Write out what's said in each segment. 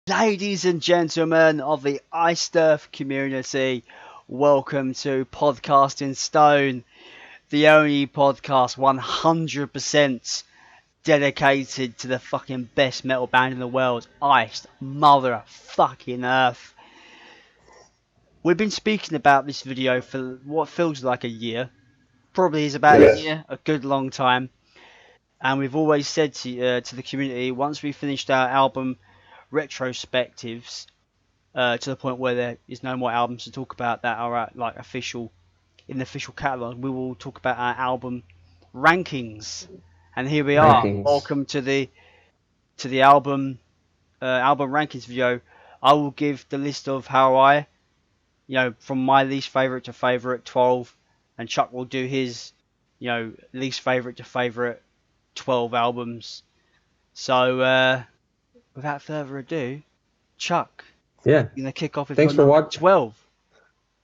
Ladies and gentlemen of the Iced community, welcome to Podcasting Stone, the only podcast 100% dedicated to the fucking best metal band in the world, Iced Motherfucking Earth. We've been speaking about this video for what feels like a year, probably is about a year, a good long time, and we've always said to the community, once we finished our album retrospectives, to the point where there is no more albums to talk about that are like official in the official catalog. We will talk about our album rankings, and here we are. Rankings. Welcome to the album rankings video. I will give the list of how I, from my least favorite to favorite 12, and Chuck will do his, least favorite to favorite 12 albums. So, without further ado, Chuck, Yeah. you're gonna kick off with Thanks your for number watching. 12.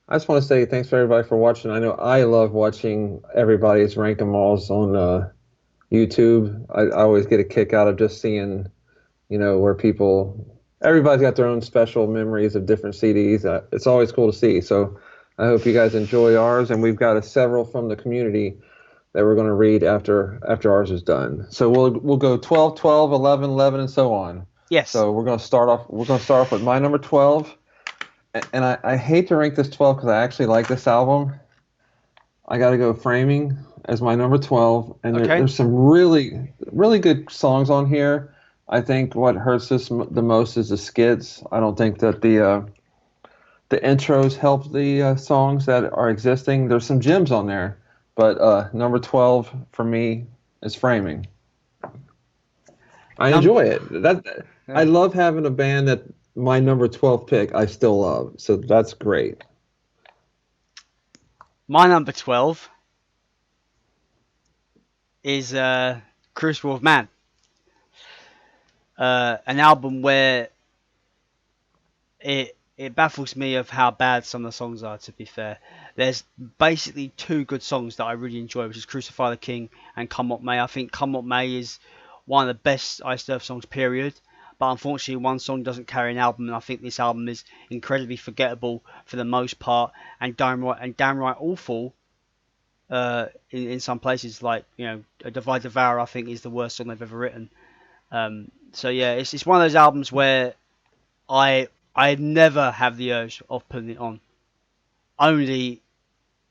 I just want to say thanks for everybody for watching. I know I love watching everybody's rank 'em alls on YouTube. I always get a kick out of just seeing, where everybody's got their own special memories of different CDs. It's always cool to see. So I hope you guys enjoy ours, and we've got several from the community that we're going to read after ours is done. So we'll go 12, 12, 11, 11, and so on. Yes. So we're going to start off with my number 12. And I hate to rank this 12 because I actually like this album. I got to go Framing as my number 12. And there's some really, really good songs on here. I think what hurts this the most is the skits. I don't think that the intros help the songs that are existing. There's some gems on there. But number 12 for me is Framing. I enjoy it. I love having a band that my number 12 pick I still love, so that's great. My number 12 is Crucible of Man, an album where it baffles me of how bad some of the songs are, to be fair. There's basically two good songs that I really enjoy, which is Crucify the King and Come What May. I think Come What May is one of the best Iced Earth songs, period. But unfortunately, one song doesn't carry an album, and I think this album is incredibly forgettable for the most part, and downright awful in some places. Like, Divide Devour, I think, is the worst song they've ever written. So yeah, it's one of those albums where I never have the urge of putting it on, only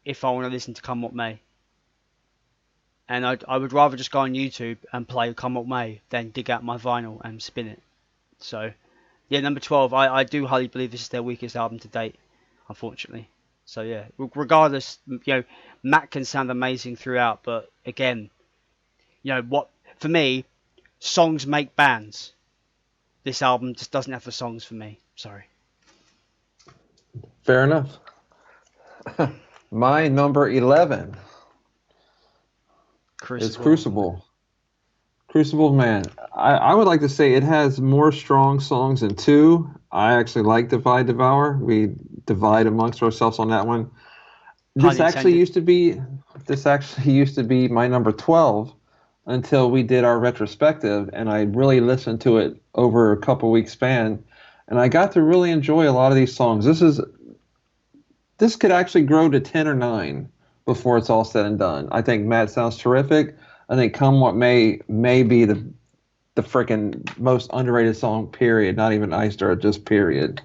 if I want to listen to Come What May. And I would rather just go on YouTube and play Come What May than dig out my vinyl and spin it. So, yeah, number 12, I do highly believe this is their weakest album to date, unfortunately. So, yeah, regardless, Matt can sound amazing throughout, but again, for me, songs make bands. This album just doesn't have the songs for me. Sorry. Fair enough. My number 11 is Crucible. Crucible, man. I would like to say it has more strong songs than 2. I actually like Divide Devour. We divide amongst ourselves on that one. This actually used to be my number 12 until we did our retrospective, and I really listened to it over a couple weeks span, and I got to really enjoy a lot of these songs. This could actually grow to 10 or 9 before it's all said and done. I think Matt sounds terrific. I think Come What May be the freaking most underrated song, period. Not even Iced Earth, just period.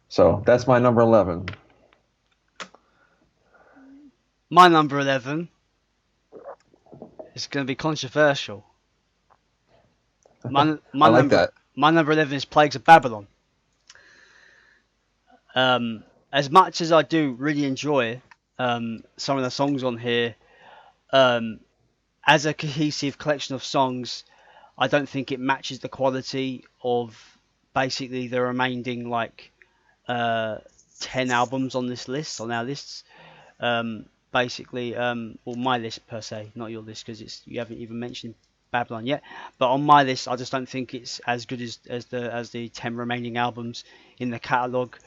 So that's my number 11. My number 11 is going to be controversial. My like that. My number 11 is Plagues of Babylon. As much as I do really enjoy some of the songs on here, as a cohesive collection of songs, I don't think it matches the quality of basically the remaining 10 albums on this list, on our lists. Well, my list per se, not your list, because you haven't even mentioned Babylon yet. But on my list, I just don't think it's as good as the 10 remaining albums in the catalogue.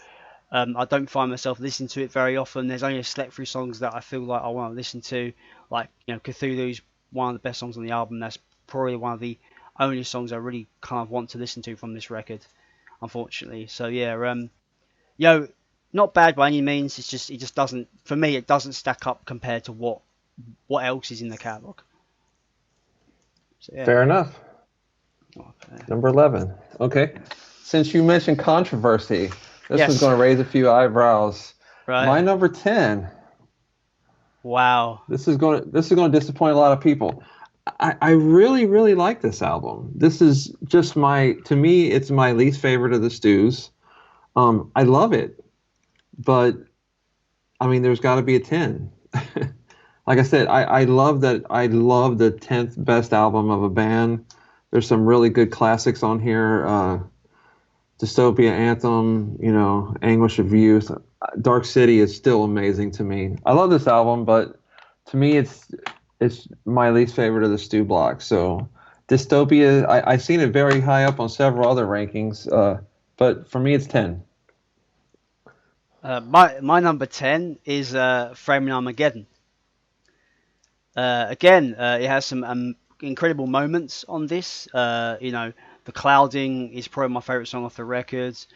I don't find myself listening to it very often. There's only a select few songs that I feel like I want to listen to, like Cthulhu's one of the best songs on the album. That's probably one of the only songs I really kind of want to listen to from this record. unfortunately. So yeah, you know, not bad by any means. It's just it just doesn't for me. It doesn't stack up compared to what else is in the catalog. So yeah, Fair enough. okay. Number 11. Okay. Since you mentioned controversy, this was Yes, going to raise a few eyebrows. right. My number 10. Wow. This is going to disappoint a lot of people. I really really like this album. This is just to me it's my least favorite of the Stews. I love it, but I mean there's got to be a 10. Like I said, I love that. I love the 10th best album of a band. There's some really good classics on here. Dystopia Anthem, Anguish of Youth. Dark City is still amazing to me. I love this album, but to me it's my least favorite of the Stew Block. So Dystopia, I've seen it very high up on several other rankings, but for me it's 10. My number 10 is Framing Armageddon. Again, it has some incredible moments on this. The Clouding is probably my favourite song off the records.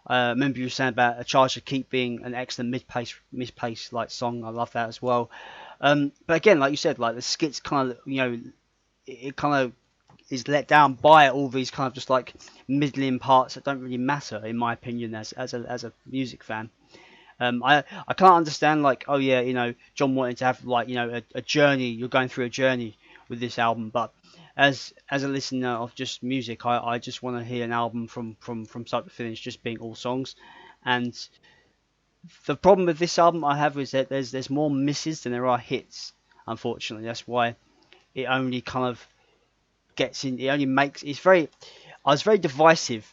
Remember you were saying about A Charge to Keep being an excellent mid-place like song. I love that as well. But again, like you said, like the skits kind of, it kind of is let down by all these kind of just like middling parts that don't really matter, in my opinion, as a music fan. I can't understand like, oh yeah, John wanted to have like, a journey. You're going through a journey with this album, but as a listener of just music, I just want to hear an album from start to finish, just being all songs. And the problem with this album I have is that there's more misses than there are hits. Unfortunately, that's why it only kind of gets in. It only makes it's very. I was very divisive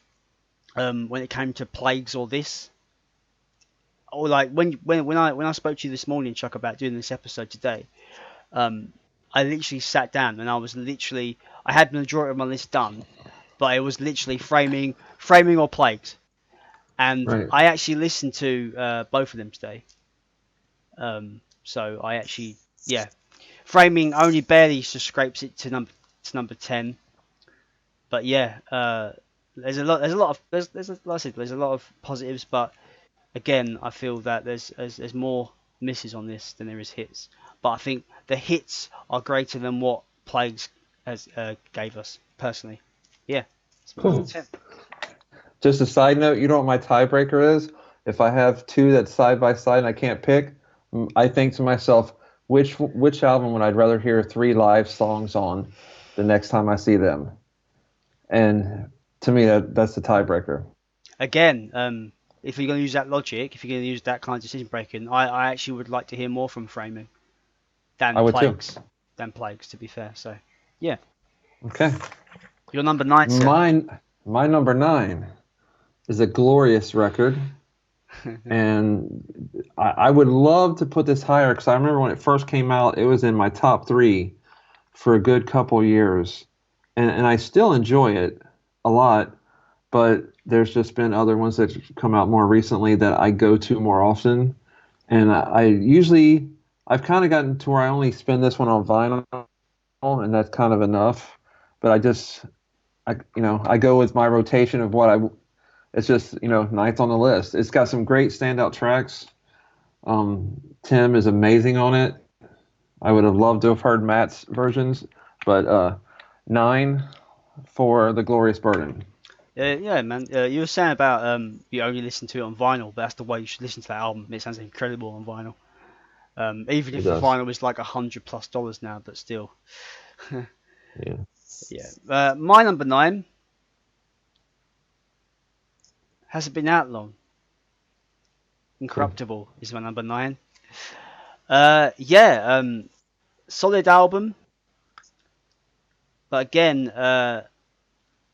when it came to Plagues or this. Or like when I spoke to you this morning, Chuck, about doing this episode today, I literally sat down and I had the majority of my list done, but it was literally framing or plagues, and Right. I actually listened to both of them today. So I actually, yeah, framing only barely just scrapes it to number 10, but yeah, like I said, there's a lot of positives, but again, I feel that there's more misses on this than there is hits. But I think the hits are greater than what Plagues has gave us personally. Yeah, it's my number Cool. 10. Just a side note, you know what my tiebreaker is? If I have two that's side by side and I can't pick, I think to myself, which album would I'd rather hear three live songs on the next time I see them? And to me, that's the tiebreaker. Again, if you're going to use that logic, if you're going to use that kind of decision breaking, I actually would like to hear more from framing than I would too. Plagues, to be fair. So yeah, Okay. your number 9, sir. My number 9 is a glorious record, and I would love to put this higher because I remember when it first came out, it was in my top 3 for a good couple years, and I still enjoy it a lot, but there's just been other ones that have come out more recently that I go to more often, and I've kind of gotten to where I only spend this one on vinyl, and that's kind of enough. But I go with my rotation of it's just, ninth on the list. It's got some great standout tracks. Tim is amazing on it. I would have loved to have heard Matt's versions, but 9 for The Glorious Burden. Yeah, man. You were saying about you only listen to it on vinyl, but that's the way you should listen to that album. It sounds incredible on vinyl. Even It if the does. vinyl is like $100+ now, but still. Yeah. Yeah. My number 9 hasn't been out long. Incorruptible is my number 9. Yeah. Solid album, but again, I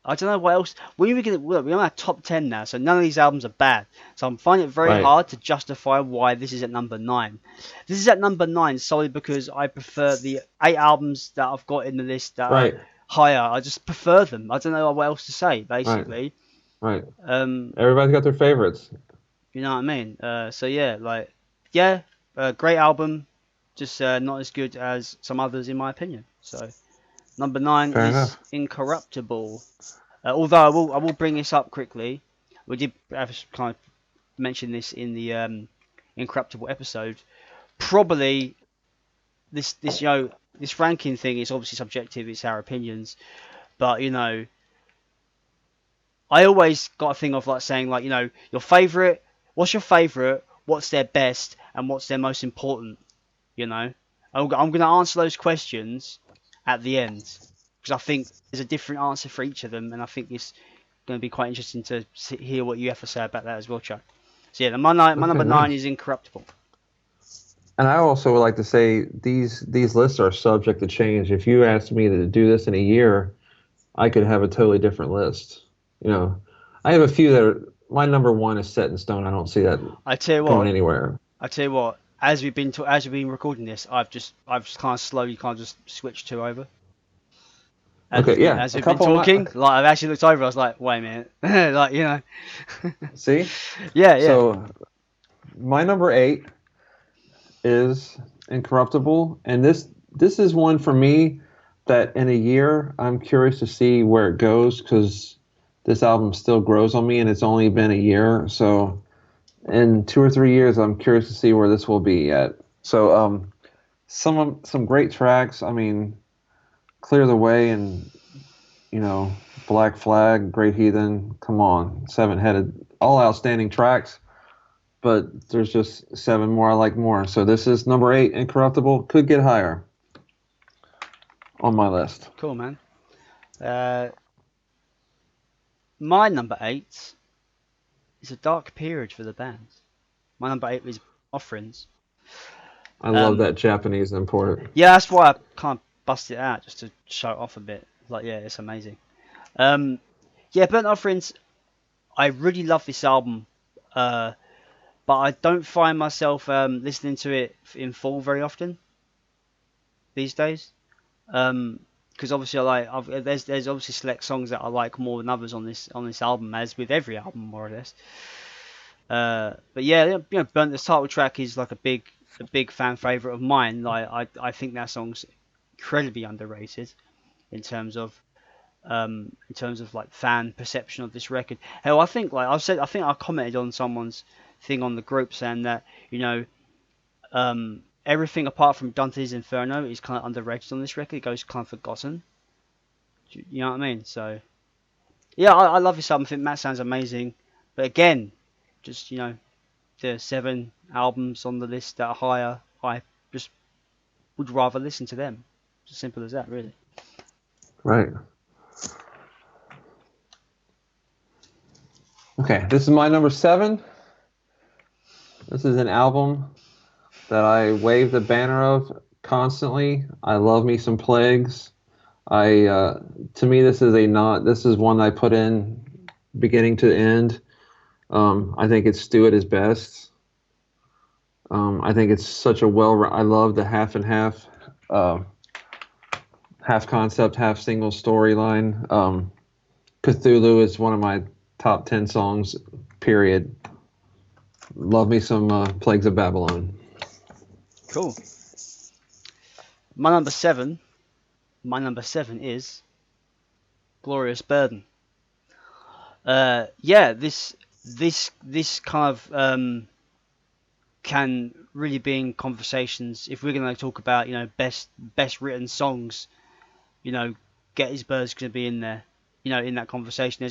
don't know what else. We're on our top 10 now, so none of these albums are bad. So I'm finding it very Right. hard to justify why this is at number 9. This is at number 9 solely because I prefer the 8 albums that I've got in the list that are Right. higher. I just prefer them. I don't know what else to say, Right. basically. Right. Um, Everybody's got their favorites. you know what I mean? So yeah, great album, just not as good as some others in my opinion. So number 9 Fair is enough. Incorruptible. Although I will bring this up quickly. we did have kind of mention this in the Incorruptible episode. Probably this this ranking thing is obviously subjective. It's our opinions, but I always got a thing of like saying like your favorite. What's your favorite? What's their best? And what's their most important? I'm going to answer those questions at the end because I think there's a different answer for each of them, and I think it's going to be quite interesting to hear what you have to say about that as well, Chuck. So yeah, my number 9 is Incorruptible. And I also would like to say these lists are subject to change. If you asked me to do this in a year, I could have a totally different list. I have a few that are, my number 1 is set in stone. I don't see that going anywhere. I tell you what, as we've been recording this, I've just kind of slowly just switched 2 over. As we've been talking, like I've actually looked over, I was like, wait a minute, like See? Yeah. So my number 8 is Incorruptible, and this is one for me that in a year I'm curious to see where it goes because this album still grows on me, and it's only been a year. So in 2 or 3 years, I'm curious to see where this will be at. So some great tracks. I mean, Clear the Way and Black Flag, Great Heathen. Come on, Seven Headed, all outstanding tracks. But there's just 7 more I like more. So this is number 8, Incorruptible. Could get higher on my list. Cool, man. My number 8 is a dark period for the band. My number 8 is Offerings. I love that Japanese import. Yeah, that's why I kind of busted it out just to show it off a bit. Like, yeah, it's amazing. Burnt Offerings. I really love this album. But I don't find myself listening to it in full very often these days, because obviously there's obviously select songs that I like more than others on this album, as with every album more or less. But yeah, Burnt, the title track is like a big fan favorite of mine. Like I think that song's incredibly underrated in terms of like fan perception of this record. Hell, I think I commented on someone's thing on the group saying that everything apart from Dante's Inferno is kind of underrated on this record. It goes kind of forgotten. You know what I mean? So yeah, I love this album. I think Matt sounds amazing, but again, just the 7 albums on the list that are higher, I just would rather listen to them. It's as simple as that, really. Right. Okay, this is my number 7. This is an album that I wave the banner of constantly. I love me some Plagues. To me, this is one I put in beginning to end. I think it's Stu at his best. I think it's such a I love the half and half, half concept, half single storyline. Cthulhu is one of my top 10 songs, period. Love me some Plagues of Babylon. Cool. My number 7 is Glorious Burden. This kind of can really be in conversations if we're going to talk about best written songs. Gettysburg's going to be in there. In that conversation.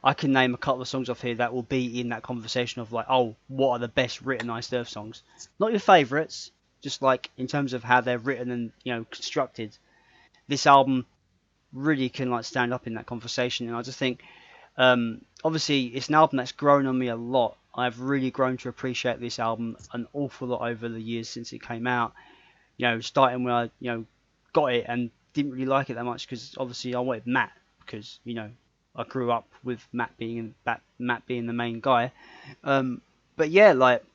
I can name a couple of songs off here that will be in that conversation of like, oh, what are the best written Iced Earth songs? Not your favourites, just like in terms of how they're written and constructed. This album really can like stand up in that conversation, and I just think, obviously, it's an album that's grown on me a lot. I've really grown to appreciate this album an awful lot over the years since it came out. Starting when I got it and didn't really like it that much because obviously I wanted Matt. Because I grew up with Matt being the main guy, but yeah, like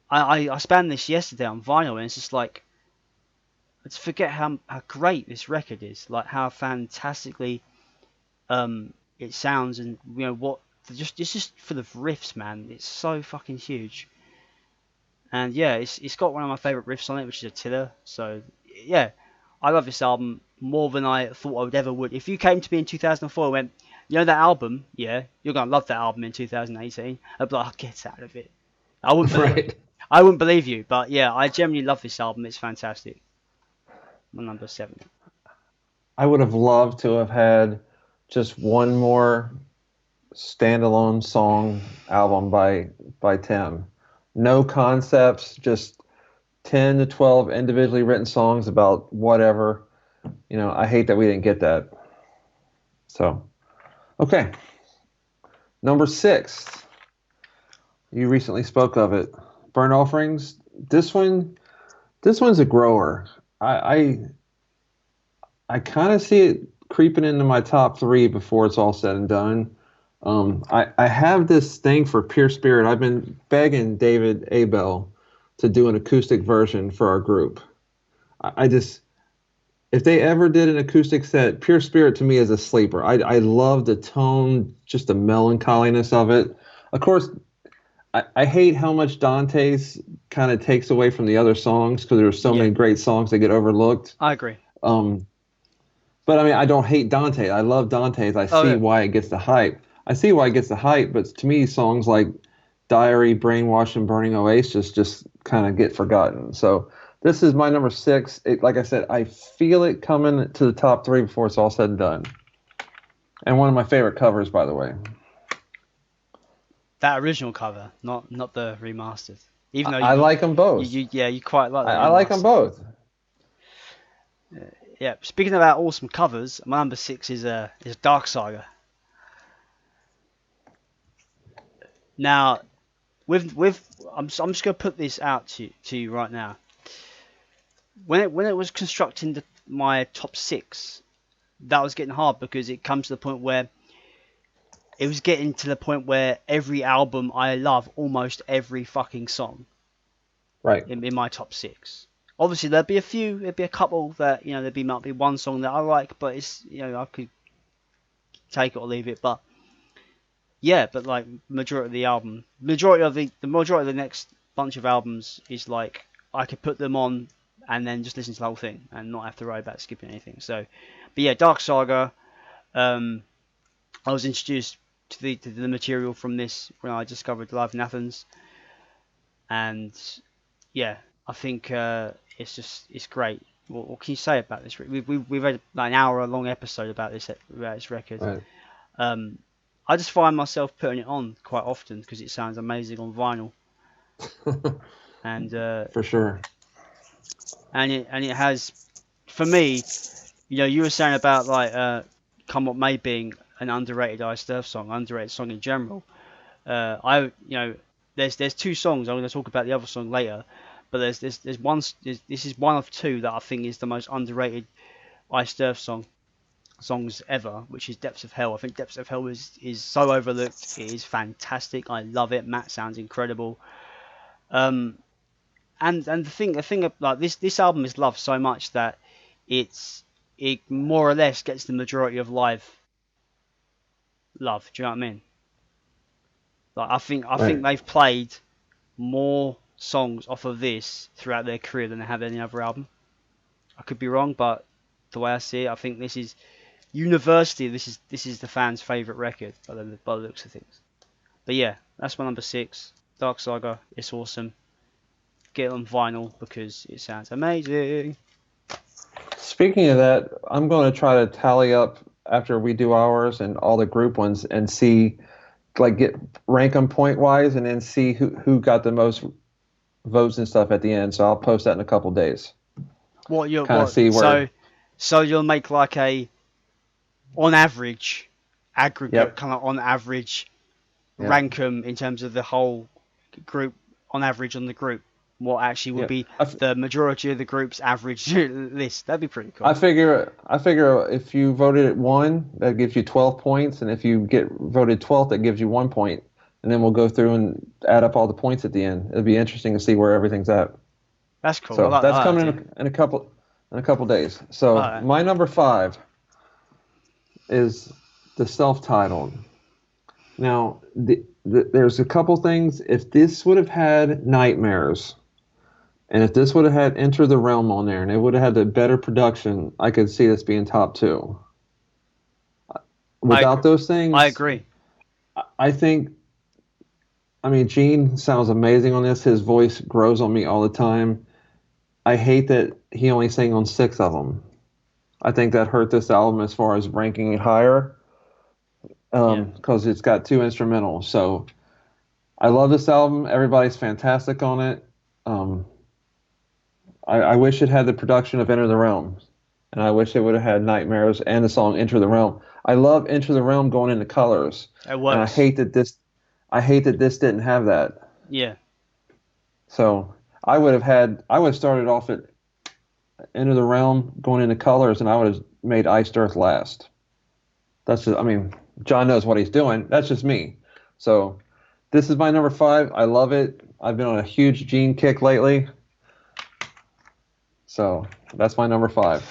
I spanned this yesterday on vinyl, and it's just like I just forget how great this record is, like how fantastically it sounds, and what just for the riffs, man, it's so fucking huge, and yeah, it's got one of my favorite riffs on it, which is Attila. So yeah, I love this album more than I thought I would ever would. If you came to me in 2004 and went, You know that album? Yeah, you're gonna love that album in 2018. I'd be like, oh, get out of it. I wouldn't believe. Right. I wouldn't believe you, but yeah, I genuinely love this album. It's fantastic. My number 7. I would have loved to have had just one more standalone song album by Tim. No concepts, just 10 to 12 individually written songs about whatever. I hate that we didn't get that. So, okay. Number 6. You recently spoke of it. Burnt Offerings. This one's a grower. I kind of see it creeping into my top 3 before it's all said and done. I have this thing for Pure Spirit. I've been begging David Abel to do an acoustic version for our group. I just, if they ever did an acoustic set, Pure Spirit to me is a sleeper. I love the tone, just the melancholiness of it. Of course, I hate how much Dante's kind of takes away from the other songs because there's so many great songs that get overlooked. I agree. But I mean, I don't hate Dante. I love Dante's. I see why it gets the hype. But to me, songs like Diary, Brainwash, and Burning Oasis just kind of get forgotten. So this is my number 6. Like I said, I feel it coming to the top 3 before it's all said and done. And one of my favorite covers, by the way. That original cover, not the remastered. Even though I like them both. You quite like that. I like them both. Yeah. Speaking about awesome covers, my number 6 is Dark Saga. Now, I'm just gonna put this out to you right now. When it was constructing my top 6, that was getting hard because it comes to the point where it was getting to the point where every album I love almost every fucking song. Right. In my top 6. Obviously there'd be a couple that, might be one song that I like, but it's, I could take it or leave it, but yeah, but like majority of the next bunch of albums is like I could put them on and then just listen to the whole thing and not have to worry about skipping anything. So, but yeah, Dark Saga. I was introduced to the material from this when I discovered Live in Athens, and yeah, I think it's great. What can you say about this? We've had like an hour-long episode about this record. Right. I just find myself putting it on quite often because it sounds amazing on vinyl. And for sure. And it has, for me, you were saying about like Come What May being an underrated Ice Earth song, underrated song in general. There's 2 songs. I'm going to talk about the other song later, but there's one. This is one of 2 that I think is the most underrated Ice Earth songs ever, which is Depths of Hell. I think Depths of Hell is so overlooked. It is fantastic. I love it. Matt sounds incredible. And the thing like this album is loved so much that it more or less gets the majority of live love. Do you know what I mean? Like I think they've played more songs off of this throughout their career than they have any other album. I could be wrong, but the way I see it, I think this is universally this is the fans' favourite record by the looks of things. But yeah, that's my number 6. Dark Saga. It's awesome. Get it on vinyl because it sounds amazing. Speaking of that, I'm going to try to tally up after we do ours and all the group ones and see, like, rank them point wise and then see who got the most votes and stuff at the end. So I'll post that in a couple days. So you'll make like a on average aggregate kind of on average rank them in terms of the whole group on average on the group. What actually would be the majority of the group's average list? That'd be pretty cool. I figure if you voted at 1, that gives you 12 points, and if you get voted 12th, that gives you 1 point. And then we'll go through and add up all the points at the end. It'll be interesting to see where everything's at. That's cool. So that's coming in a couple days. So my number 5 is the self-titled. Now there's a couple things. If this would have had Nightmares, and if this would have had Enter the Realm on there, and it would have had the better production, I could see this being top 2. I Without agree. those I things, agree. I think, I mean, Gene sounds amazing on this. His voice grows on me all the time. I hate that he only sang on six of them. I think that hurt this album as far as ranking it higher, Yeah. because it's got two instrumentals. So I love this album. Everybody's fantastic on it. Um, I wish it had the production of Enter the Realm, and I wish it would have had Nightmares and the song Enter the Realm. I love Enter the Realm going into colors, It and works. I hate that this didn't have that. Yeah. So I would have started off at Enter the Realm going into colors, and I would have made Iced Earth last. That's just, I mean, John knows what he's doing. That's just me. So this is my number five. I love it. I've been on a huge Gene kick lately. So that's my number five.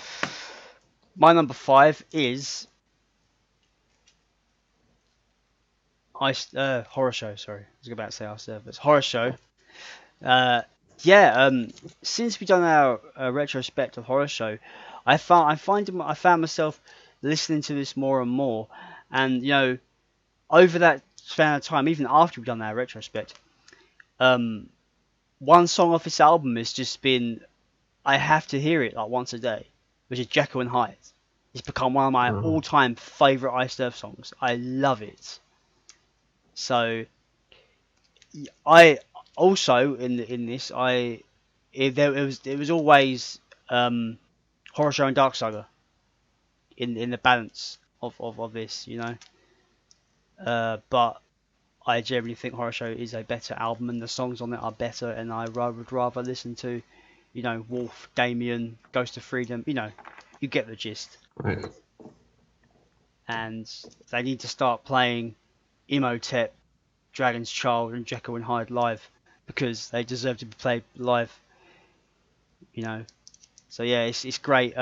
My number 5 is Horror Show. Sorry, I was about to say Ice Earth, but it's Horror Show. Uh, yeah. Since we done our retrospect of Horror Show, I found myself listening to this more and more, and over that span of time, even after we've done our retrospect, um, one song off this album has just been, I have to hear it like once a day, which is Jekyll and Hyde. It's become one of my Uh-huh. all-time favorite Iced Earth songs. I love it. So I also in this it was always Horror Show and Dark Saga in the balance of this, but I generally think Horror Show is a better album and the songs on it are better, and would rather listen to, Wolf, Damien, Ghost of Freedom. You get the gist. Right. And they need to start playing Imhotep, Dragon's Child, and Jekyll and Hyde live because they deserve to be played live. You know. So yeah, it's great.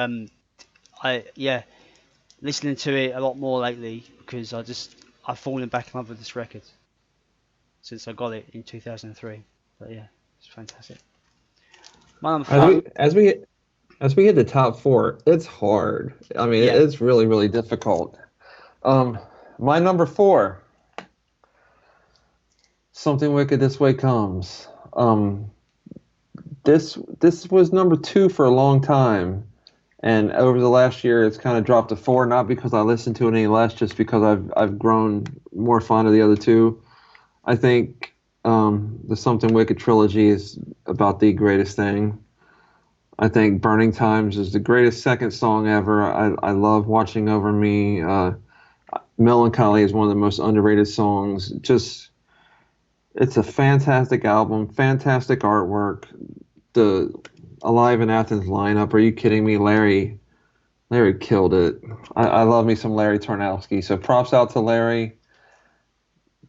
Listening to it a lot more lately because I've fallen back in love with this record since I got it in 2003. But yeah, it's fantastic. My number As five. we hit the top four, it's hard. I mean, Yeah. it's really really difficult. Um, my number four, Something Wicked This Way Comes. This was number two for a long time, and over the last year, it's kind of dropped to four. Not because I listened to it any less, just because I've grown more fond of the other two. I think the Something Wicked trilogy is about the greatest thing. I think Burning Times is the greatest second song ever. I love Watching Over Me. Melancholy is one of the most underrated songs. Just, it's a fantastic album, fantastic artwork. The Alive in Athens lineup. Are you kidding me? Larry killed it. I love me some Larry Tarnowski. So props out to Larry.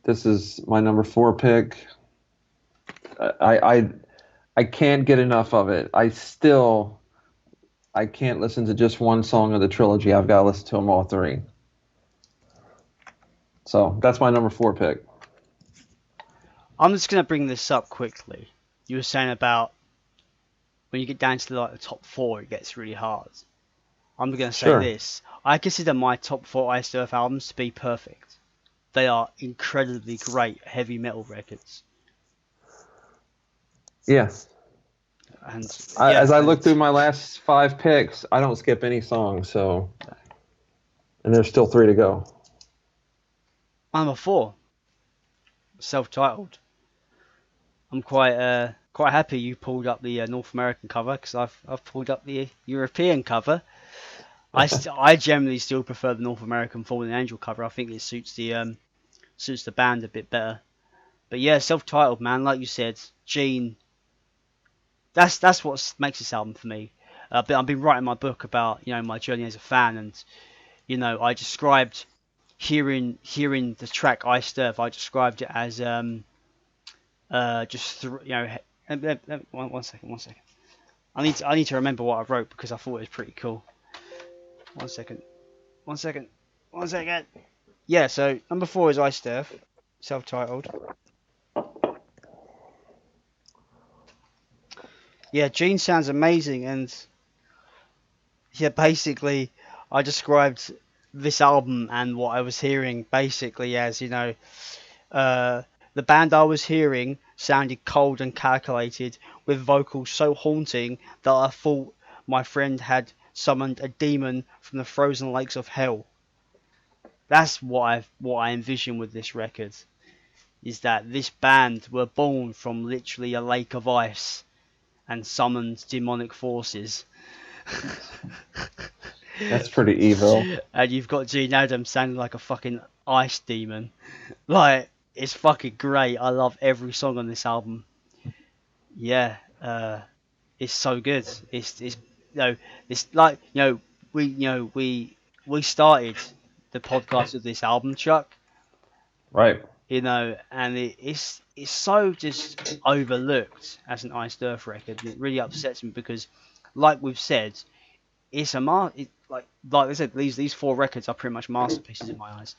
This is my number four pick. I I, I can't get enough of it. I can't listen to just one song of the trilogy. I've got to listen to them all three. So that's my number four pick. I'm just gonna bring this up quickly. You were saying about when you get down to the top four, it gets really hard. I'm gonna say Sure. this. I consider my top four Iced Earth albums to be perfect. They are incredibly great heavy metal records. Yes. And yeah, As I look and through my last five picks, I don't skip any song. So, and there's still three to go. number four, self-titled. I'm quite happy you pulled up the North American cover because I've pulled up the European cover. I generally still prefer the North American Fallen Angel cover. I think it suits the band a bit better. But yeah, self-titled, man, like you said, Gene. That's what makes this album for me. But I've been writing my book about my journey as a fan, and I described hearing the track Iced Earth. I described it as just one second. I need to remember what I wrote because I thought it was pretty cool. One second. One second. One second. Yeah, so number four is Iced Earth, self-titled. Yeah, Gene sounds amazing, and yeah, basically, I described this album and what I was hearing basically as, the band I was hearing sounded cold and calculated, with vocals so haunting that I thought my friend had summoned a demon from the frozen lakes of hell. That's what I envision with this record. Is that this band were born from literally a lake of ice and summoned demonic forces. That's pretty evil. And you've got Gene Adams sounding like a fucking ice demon. Like, it's fucking great. I love every song on this album. Yeah, it's so good. It's like, we started the podcast with this album, Chuck. Right. And it's so just overlooked as an Iced Earth record. It really upsets me because, like we've said, it's like I said, these four records are pretty much masterpieces in my eyes.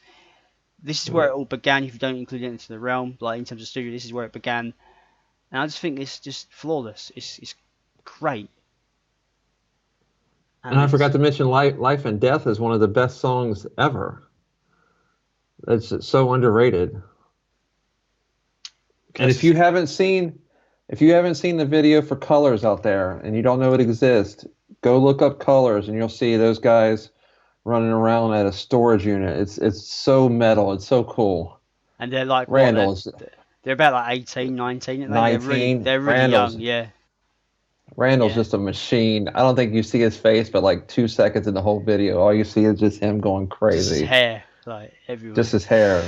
This is where it all began. If you don't include Into the Realm, like in terms of studio, this is where it began. And I just think it's just flawless. It's great. And I forgot to mention Life and Death is one of the best songs ever. It's so underrated. And if you haven't seen the video for Colors out there and you don't know it exists, go look up Colors and you'll see those guys running around at a storage unit. It's so metal. It's so cool. And they're like they're about like 18, 19. 19. They're really young, yeah. Randall's just a machine. I don't think you see his face, but like 2 seconds in the whole video, all you see is just him going crazy. Just his hair, like everywhere. Just his hair.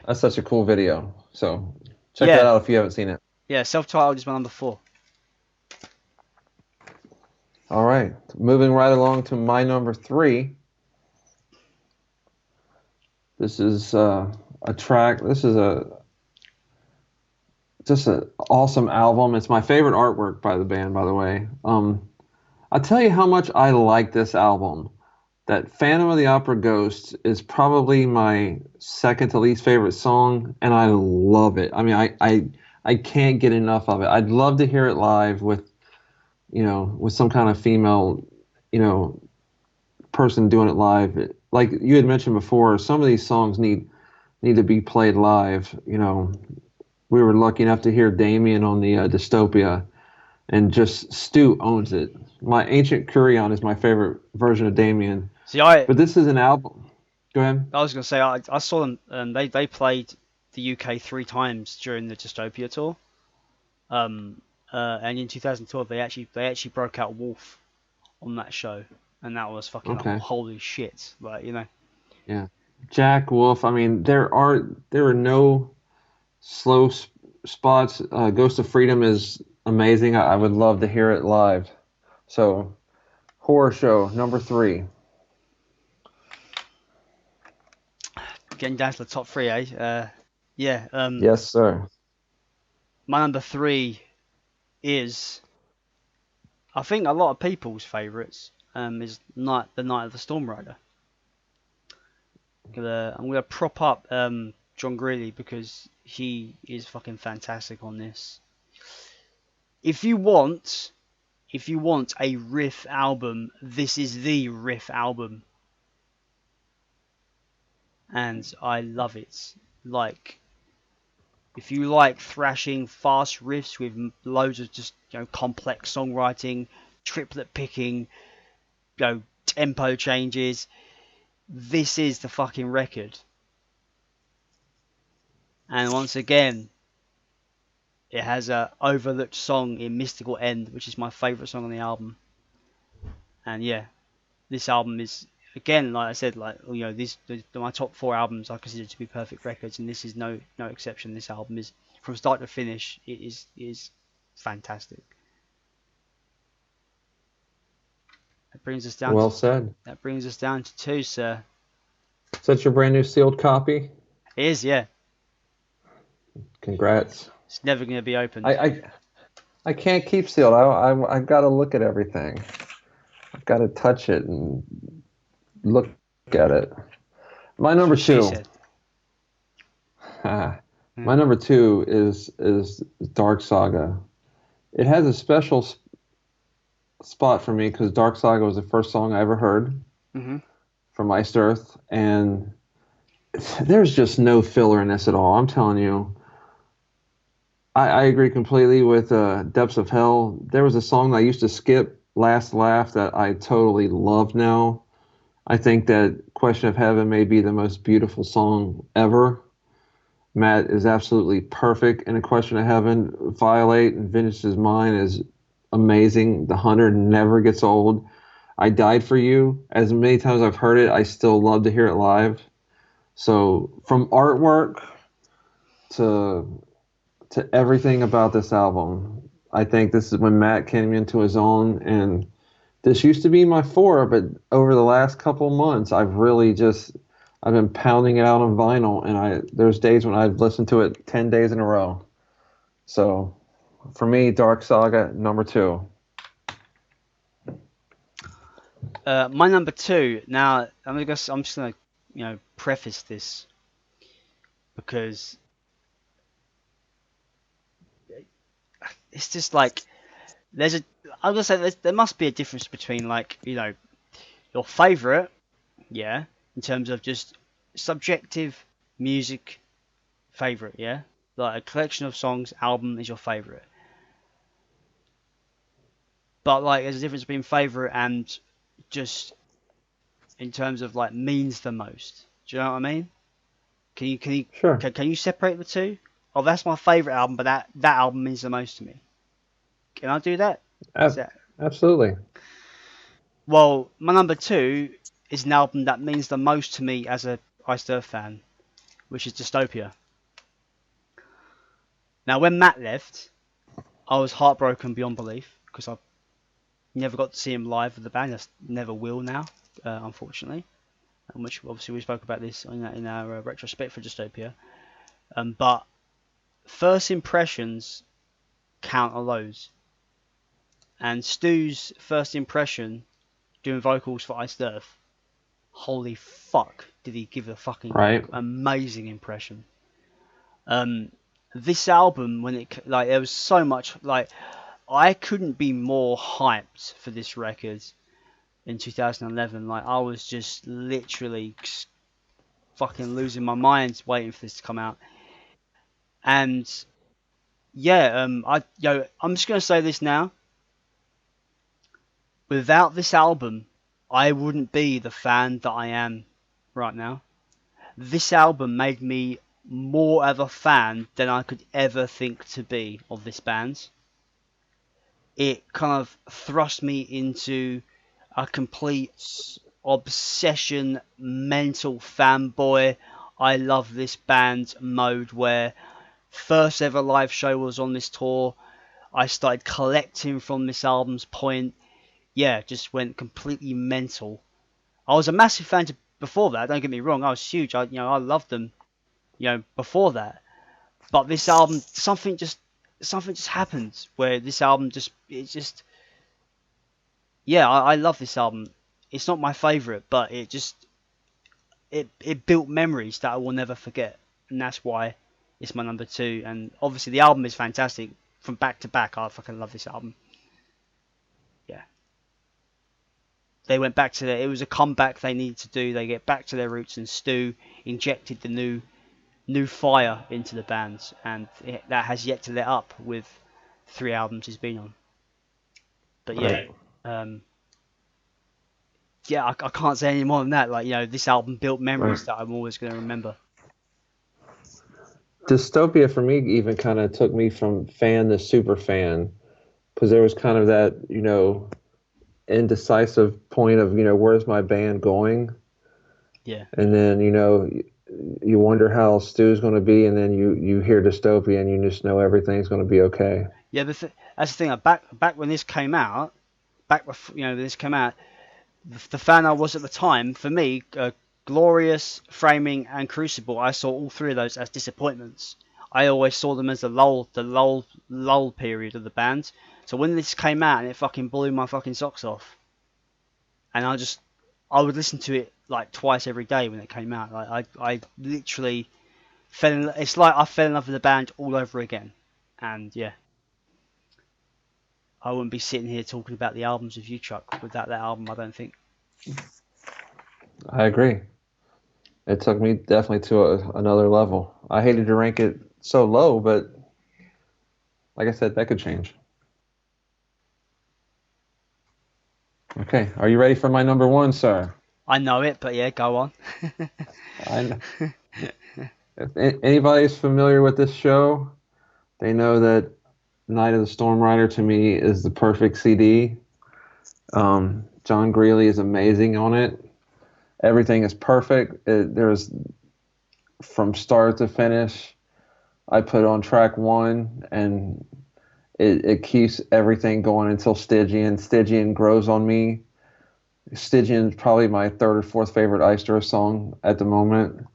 That's such a cool video. So check that out if you haven't seen it. Yeah, Self-Titled is my number 4. All right, moving right along to my number 3. This is a track. This is just an awesome album. It's my favorite artwork by the band, by the way. I'll tell you how much I like this album. That Phantom of the Opera Ghost is probably my second to least favorite song, and I love it. I mean, I can't get enough of it. I'd love to hear it live with some kind of female, person doing it live. Like you had mentioned before, some of these songs need to be played live. We were lucky enough to hear Damien on the Dystopia, and just Stu owns it. My Ancient Curion is my favorite version of Damien. But this is an album. Go ahead. I was going to say, I saw them. They played the UK 3 times during the Dystopia tour. And in 2012, they actually broke out Wolf on that show, and that was fucking holy shit. Like, Yeah, Jack Wolf. I mean, there are no slow spots. Ghost of Freedom is amazing. I would love to hear it live. So, Horror Show number 3. Getting down to the top 3, eh? Yeah. Yes, sir. My number 3 is, I think, a lot of people's favourites. Is the Night of the Storm Rider. I'm gonna prop up John Greeley because he is fucking fantastic on this. If you want a riff album, this is the riff album. And I love it. Like, if you like thrashing, fast riffs with loads of just complex songwriting, triplet picking, tempo changes, this is the fucking record. And once again, it has a overlooked song in Mystical End, which is my favourite song on the album. And yeah, this album is, again, like I said, my top 4 albums I consider to be perfect records, and this is no exception. This album is, from start to finish, it is fantastic. That brings us down. Well said. That brings us down to 2, sir. Is that your brand new sealed copy? It is, yeah. Congrats. It's never going to be opened. I can't keep sealed. I got to look at everything. I've got to touch it and look at it. My number 2. My number 2 is Dark Saga. It has a special spot for me because Dark Saga was the first song I ever heard. Mm-hmm. from Iced Earth, and there's just no filler in this at all. I'm telling you. I agree completely with Depths of Hell. There was a song that I used to skip, Last Laugh, that I totally love now. I think that Question of Heaven may be the most beautiful song ever. Matt is absolutely perfect in A Question of Heaven. Violate and Vengeance's Mine is amazing. The Hunter never gets old. I Died for You. As many times I've heard it, I still love to hear it live. So from artwork to everything about this album, I think this is when Matt came into his own. And this used to be my four, but over the last couple months, I've been pounding it out on vinyl, and there's days when I've listened to it 10 days in a row. So for me, Dark Saga #2. My number two. Now I'm just gonna preface this because it's just like I'm gonna say there must be a difference between your favorite, yeah, in terms of just subjective music favorite, yeah, like a collection of songs, album is your favorite, but like there's a difference between favorite and just in terms of like means the most. Do you know what I mean? Sure. Can you separate the two? Oh, that's my favorite album, but that album means the most to me. Can I do that? Is that Absolutely. Well, my number two is an album that means the most to me as a Iced Earth fan, which is Dystopia. Now, when Matt left, I was heartbroken beyond belief because I never got to see him live with the band. I never will now, unfortunately. Which obviously we spoke about this in our retrospect for Dystopia. But first impressions count a loads. And Stu's first impression doing vocals for Iced Earth, holy fuck, did he give a fucking Right. amazing impression. This album, there was so much, I couldn't be more hyped for this record in 2011. Like, I was just literally fucking losing my mind waiting for this to come out. And yeah, I'm just gonna say this now. Without this album, I wouldn't be the fan that I am right now. This album made me more of a fan than I could ever think to be of this band. It kind of thrust me into a complete obsession, mental fanboy. I love this band mode where first ever live show was on this tour. I started collecting from this album's point. Yeah, just went completely mental. I was a massive fan before that. Don't get me wrong. I was huge. I loved them. Before that. But this album, something just happened where this album I love this album. It's not my favorite, but it built memories that I will never forget, and that's why it's my number two. And obviously the album is fantastic from back to back. I fucking love this album. Yeah. They went back to it was a comeback they needed to do. They get back to their roots, and Stu injected the new fire into the band, and that has yet to let up with 3 albums he's been on. But yeah, Right. I can't say any more than that. This album built memories Right. that I'm always going to remember. Dystopia for me even kind of took me from fan to super fan, because there was kind of that, indecisive point of, where's my band going? Yeah. And then, you wonder how Stu's going to be, and then you hear Dystopia and you just know everything's going to be okay. Yeah, but that's the thing. Back when this came out, back before this came out, the fan I was at the time, for me, Glorious, Framing, and Crucible, I saw all 3 of those as disappointments. I always saw them as the lull period of the band. So when this came out and it fucking blew my fucking socks off, and I would listen to it like twice every day when it came out. I literally it's like I fell in love with the band all over again. And yeah, I wouldn't be sitting here talking about the albums of you, Chuck, without that album, I don't think. I agree. It took me definitely to another level. I hated to rank it so low, but like I said, that could change. Okay, are you ready for my number one, sir? I know it, but yeah, go on. I, if anybody's familiar with this show, they know that Night of the Storm Rider to me is the perfect CD. John Greeley is amazing on it. Everything is perfect. There's from start to finish. I put on track one, and it keeps everything going until Stygian. Stygian grows on me. Stygian is probably my third or fourth favorite Iced song at the moment.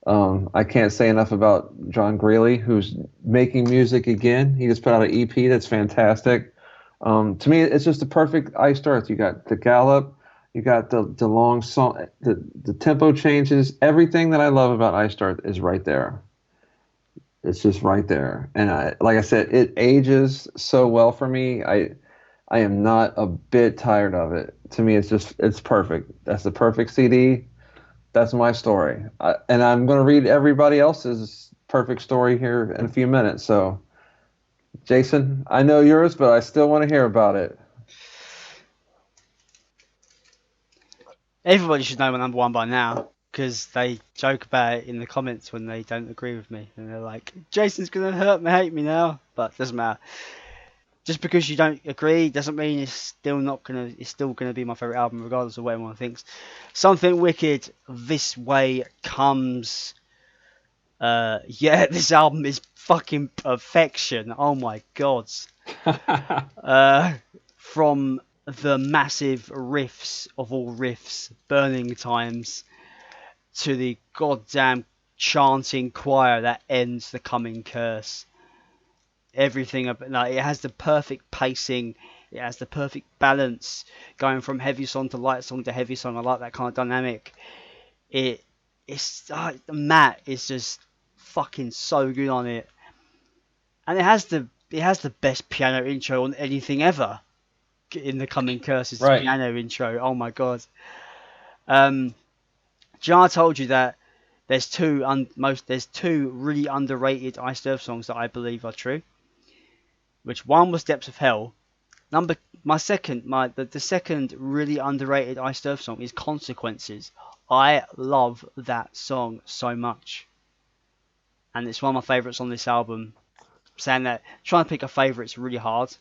I can't say enough about John Greeley, who's making music again. He just put out an EP that's fantastic. To me, it's just the perfect Iced Earth. You got the gallop, you got the long song, the tempo changes. Everything that I love about Iced Earth is right there. It's just right there, and like I said, it ages so well for me. I am not a bit tired of it. To me, it's perfect. That's the perfect CD. That's my story. And I'm going to read everybody else's perfect story here in a few minutes. So, Jason, I know yours, but I still want to hear about it. Everybody should know my number one by now because they joke about it in the comments when they don't agree with me, and they're like, "Jason's gonna hate me now," but it doesn't matter. Just because you don't agree doesn't mean it's still gonna be my favorite album, regardless of what everyone thinks. Something Wicked, This Way Comes. Yeah, this album is fucking perfection. Oh my god. From the massive riffs of all riffs, Burning Times, to the goddamn chanting choir that ends The Coming Curse. Everything about like, it has the perfect pacing, it has the perfect balance, going from heavy song to light song to heavy song. I like that kind of dynamic. Matt is just fucking so good on it, and it has the best piano intro on anything ever. In The Coming Curse's Right. piano intro, oh my god. Um, Jar told you that there's two really underrated Iced Earth songs that I believe are true. Which one was Depths of Hell. The second really underrated Iced Earth song is Consequences. I love that song so much, and it's one of my favorites on this album. Saying that, trying to pick a favorite is really hard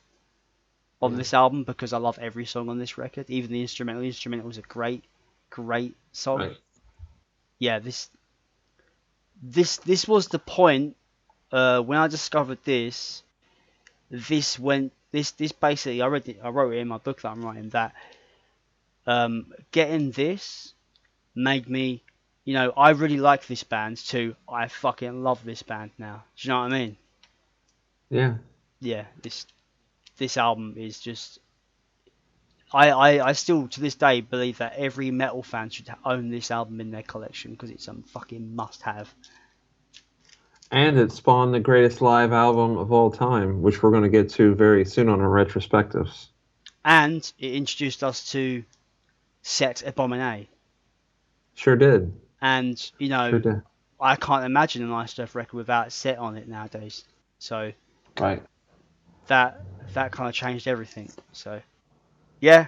on this album because I love every song on this record, even the instrumental. The instrumental was a great song. Right. Yeah, this was the point when I discovered this. This basically I wrote it in my book that I'm writing that getting this made me, I really like this band too. I fucking love this band now. Do you know what I mean? Yeah. Yeah, this album is just. I still to this day believe that every metal fan should own this album in their collection because it's a fucking must have. And it spawned the greatest live album of all time, which we're going to get to very soon on our retrospectives. And it introduced us to Set Abominate. Sure did. And, Sure did. I can't imagine an Iced Earth record without Set on it nowadays. So Right. that kind of changed everything. So yeah,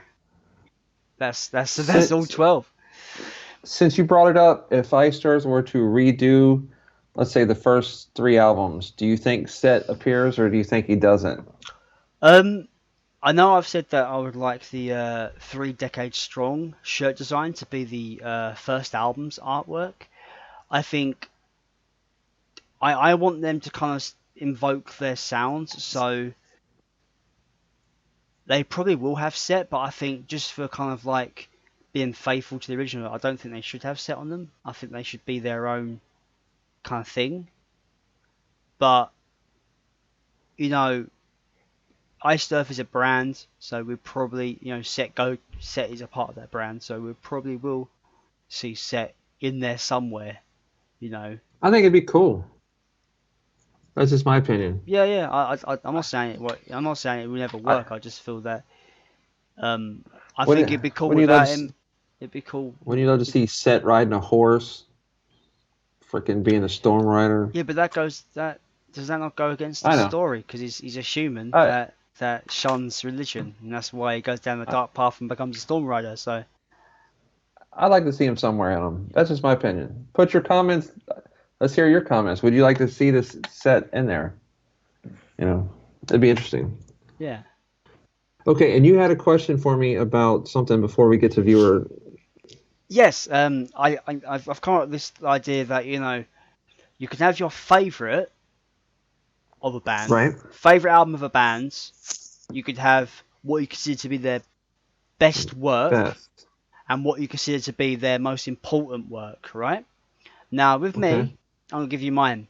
that's all Since 12. since you brought it up, if Iced were to redo, let's say the first three albums, do you think Set appears or do you think he doesn't? I know I've said that I would like the 3 Decades Strong shirt design to be the first album's artwork. I think I want them to kind of invoke their sounds, so they probably will have Set, but I think just for kind of like being faithful to the original, I don't think they should have Set on them. I think they should be their own kind of thing. But Iced Earth is a brand, so we probably Set is a part of that brand, so we probably will see Set in there somewhere. I think it'd be cool. That's just my opinion. Yeah. I'm not saying it. I'm not saying it will never I, work. I just feel that I what think do- it'd be cool what do you like? without him. It'd be cool. Wouldn't you love to see Set riding a horse? Freaking being a storm rider. Yeah, but that does that not go against the I know. story? Because he's a human I, that shuns religion, and that's why he goes down the dark path and becomes a storm rider. So I'd like to see him somewhere in them. That's just my opinion. Put your comments. Let's hear your comments. Would you like to see this Set in there? It'd be interesting. yeah. Okay, and you had a question for me about something before we get to viewer. Yes, I've come up with this idea that you can have your favourite of a band, Right. favourite album of a band. You could have what you consider to be their best work Best. and what you consider to be their most important work. Right now, with me, Okay. I'm gonna give you mine.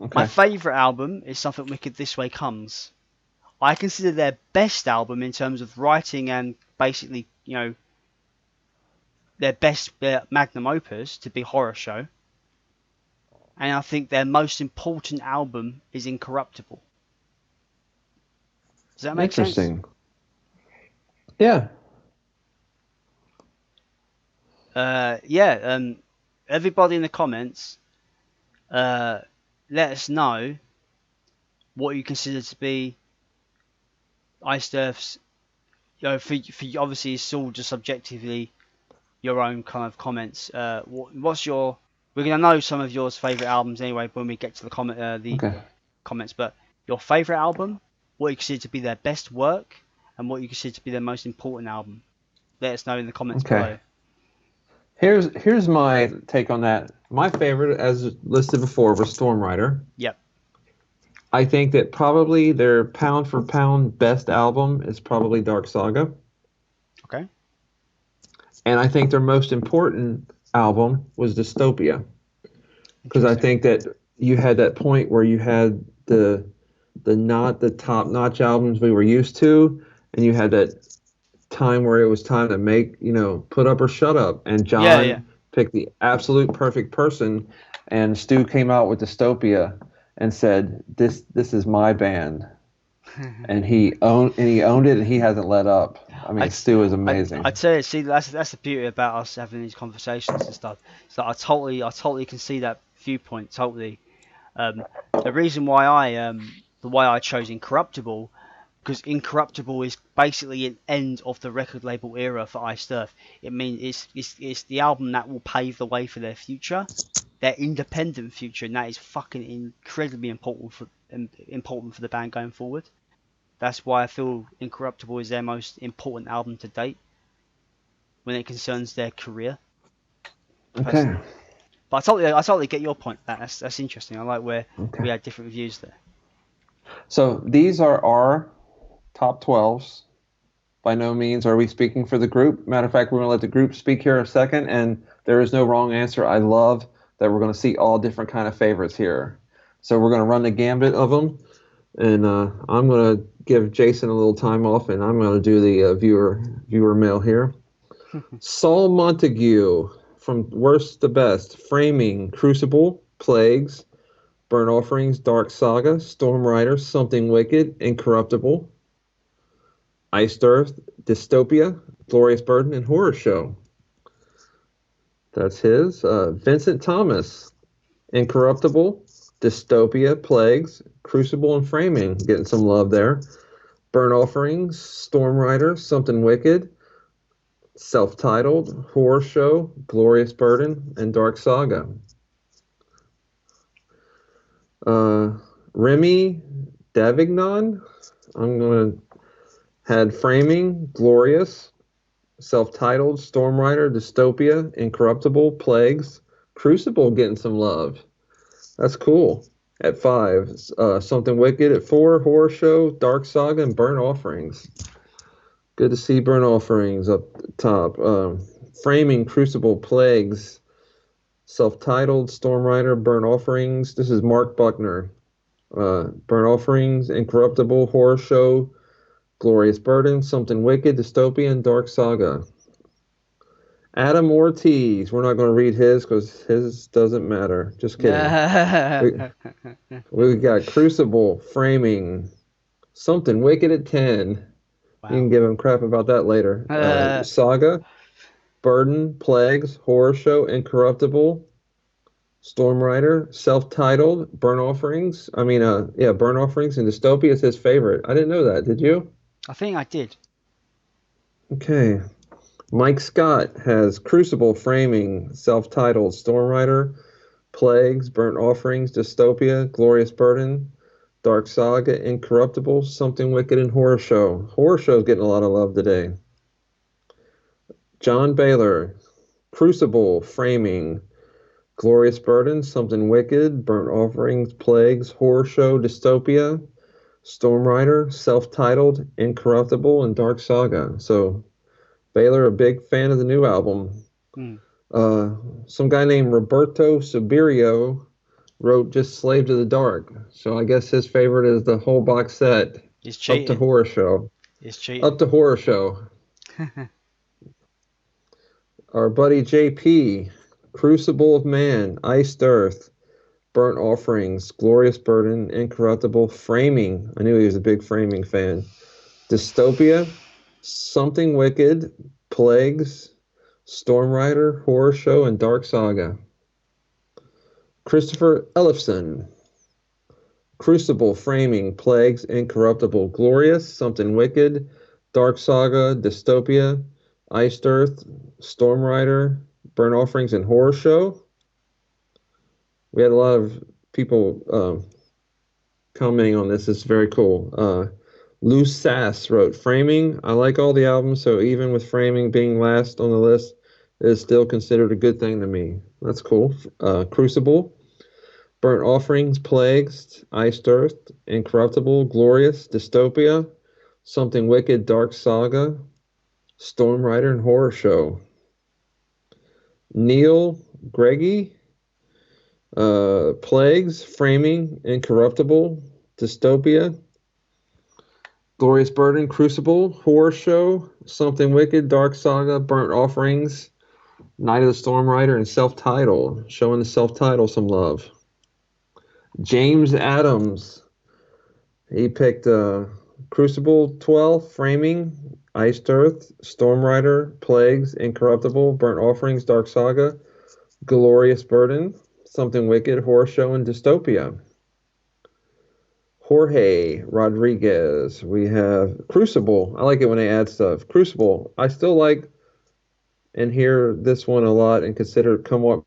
My Okay. favourite album is Something Wicked This Way Comes. I consider their best album in terms of writing and basically, their magnum opus to be Horror Show. And I think their most important album is Incorruptible. Does that make sense? Interesting. Yeah. Yeah. Everybody in the comments, let us know what you consider to be Iced for obviously it's all just subjectively your own kind of comments. What's your? We're gonna know some of yours favorite albums anyway when we get to the Okay. comments. But your favorite album, what you consider to be their best work, and what you consider to be their most important album. Let us know in the comments Okay. below. Here's my take on that. My favorite, as listed before, was Storm Rider. Yep. I think that probably their pound for pound best album is probably Dark Saga. Okay. And I think their most important album was Dystopia. Because I think that you had that point where you had the not the top notch albums we were used to, and you had that time where it was time to make, put up or shut up. And John picked the absolute perfect person, and Stu came out with Dystopia and said, "This is my band." And he owned it, and he hasn't let up. I mean, Stu is amazing. I tell you, see, that's the beauty about us having these conversations and stuff. So I totally can see that viewpoint. Totally. The reason why I chose Incorruptible, because Incorruptible is basically an end of the record label era for Iced Earth. It means it's the album that will pave the way for their future, their independent future, and that is fucking incredibly important for the band going forward. That's why I feel Incorruptible is their most important album to date when it concerns their career. Okay. But I totally get your point. That's interesting. I like where we had different views there. So these are our top 12s. By no means are we speaking for the group. Matter of fact, we're going to let the group speak here in a second, and there is no wrong answer. I love that we're going to see all different kind of favorites here. So we're going to run the gambit of them, and I'm going to give Jason a little time off, and I'm going to do the viewer mail here. Saul Montague, from worst to best: Framing, Crucible, Plagues, Burnt Offerings, Dark Saga, Storm Rider, Something Wicked, Incorruptible, Iced Earth, Dystopia, Glorious Burden, and Horror Show. That's his. Vincent Thomas, Incorruptible, Dystopia, Plagues, Crucible, and Framing. Getting some love there. Burnt Offerings, Storm Rider, Something Wicked, Self-Titled, Horror Show, Glorious Burden, and Dark Saga. Remy Davignon, I'm going to had Framing, Glorious, Self-Titled, Storm Rider, Dystopia, Incorruptible, Plagues, Crucible getting some love. That's cool. At 5, Something Wicked. At 4, Horror Show, Dark Saga, and Burnt Offerings. Good to see Burnt Offerings up top. Framing, Crucible, Plagues, Self-Titled, Storm Rider, Burnt Offerings. This is Mark Buckner. Burnt Offerings, Incorruptible, Horror Show, Glorious Burden, Something Wicked, Dystopia, and Dark Saga. Adam Ortiz. We're not going to read his because his doesn't matter. Just kidding. we got Crucible, Framing, Something Wicked at 10. Wow. You can give him crap about that later. Saga. Burden, Plagues, Horror Show, Incorruptible, Storm Rider, Self-Titled, Burnt Offerings. Burnt Offerings and Dystopia is his favorite. I didn't know that. Did you? I think I did. Okay. Mike Scott has Crucible, Framing, Self-Titled, Storm Rider, Plagues, Burnt Offerings, Dystopia, Glorious Burden, Dark Saga, Incorruptible, Something Wicked, and Horror Show. Horror Show's getting a lot of love today. John Baylor, Crucible, Framing, Glorious Burden, Something Wicked, Burnt Offerings, Plagues, Horror Show, Dystopia, Storm Rider, Self-Titled, Incorruptible, and Dark Saga. So Baylor, a big fan of the new album. Hmm. Some guy named Roberto Subirio wrote just Slave to the Dark. So I guess his favorite is the whole box set. He's Up to cheating. Horror Show. He's cheating. Up to Horror Show. Our buddy JP, Crucible of Man, Iced Earth, Burnt Offerings, Glorious Burden, Incorruptible, Framing. I knew he was a big Framing fan. Dystopia, Something Wicked, Plagues, Storm Rider, Horror Show, and Dark Saga. Christopher Ellefson, Crucible, Framing, Plagues, Incorruptible, Glorious, Something Wicked, Dark Saga, Dystopia, Iced Earth, Storm Rider, Burnt Offerings, and Horror Show. We had a lot of people commenting on this. It's very cool. Lou Sass wrote, Framing, I like all the albums, so even with Framing being last on the list, it is still considered a good thing to me. That's cool. Crucible, Burnt Offerings, Plagues, Iced Earth, Incorruptible, Glorious, Dystopia, Something Wicked, Dark Saga, Storm Rider, and Horror Show. Neil Greggy, Plagues, Framing, Incorruptible, Dystopia, Glorious Burden, Crucible, Horror Show, Something Wicked, Dark Saga, Burnt Offerings, Night of the Storm Rider, and Self-Titled. Showing the Self-Titled some love. James Adams, he picked Crucible 12, Framing, Iced Earth, Storm Rider, Plagues, Incorruptible, Burnt Offerings, Dark Saga, Glorious Burden, Something Wicked, Horror Show, and Dystopia. Jorge Rodriguez, we have Crucible. I like it when they add stuff. Crucible, I still like and hear this one a lot and consider Come What